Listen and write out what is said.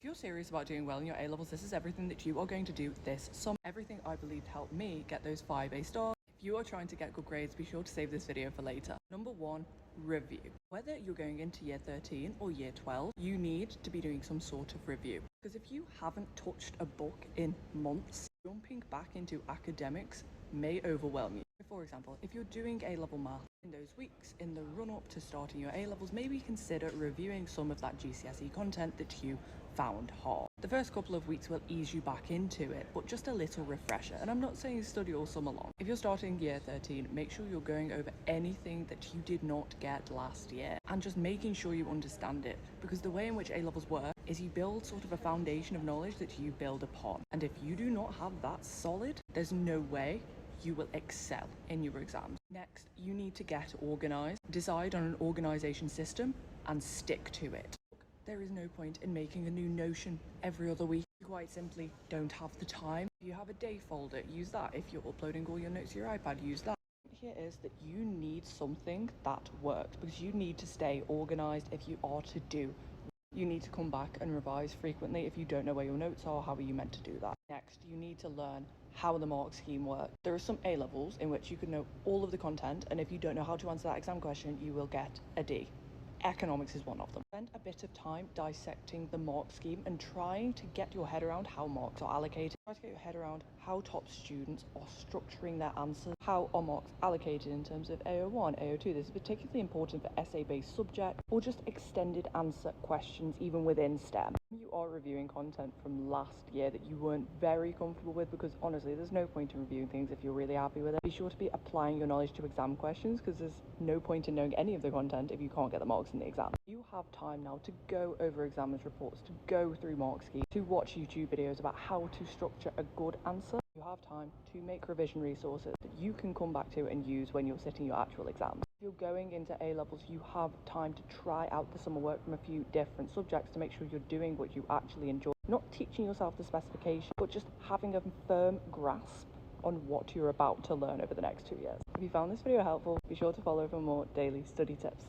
you're serious about doing well in your A-levels, this is everything that you are going to do this summer. Everything I believe helped me get those 5A stars. If you are trying to get good grades, be sure to save this video for later. Number 1, review. Whether you're going into year 13 or year 12, you need to be doing some sort of review. Because if you haven't touched a book in months, jumping back into academics may overwhelm you. For example, if you're doing A-level math in those weeks in the run-up to starting your A-levels, maybe consider reviewing some of that GCSE content that you found hard. The first couple of weeks will ease you back into it, but just a little refresher. And I'm not saying study all summer long. If you're starting year 13, make sure you're going over anything that you did not get last year and just making sure you understand it, because the way in which A-levels work is you build sort of a foundation of knowledge that you build upon. And if you do not have that solid, there's no way you will excel in your exams. Next, you need to get organized, decide on an organization system and stick to it. There is no point in making a new Notion every other week. You quite simply don't have the time. If you have a day folder, use that. If you're uploading all your notes to your iPad, use that. Here is that you need something that works, because you need to stay organized if you are to do. You need to come back and revise frequently. If you don't know where your notes are, how are you meant to do that? Next, you need to learn how the mark scheme works. There are some A-levels in which you can know all of the content, and if you don't know how to answer that exam question, you will get a D. Economics is one of them. Spend a bit of time dissecting the mark scheme and trying to get your head around how marks are allocated. Try to get your head around how top students are structuring their answers, how are marks allocated in terms of AO1, AO2. This is particularly important for essay-based subjects or just extended answer questions even within STEM. You are reviewing content from last year that you weren't very comfortable with, because honestly there's no point in reviewing things if you're really happy with it. Be sure to be applying your knowledge to exam questions, because there's no point in knowing any of the content if you can't get the marks in the exam. You have time now to go over examiners' reports, to go through mark schemes, to watch YouTube videos about how to structure a good answer. You have time to make revision resources that you can come back to and use when you're sitting your actual exams. If you're going into A-levels, you have time to try out the summer work from a few different subjects to make sure you're doing what you actually enjoy. Not teaching yourself the specification, but just having a firm grasp on what you're about to learn over the next 2 years. If you found this video helpful, be sure to follow for more daily study tips.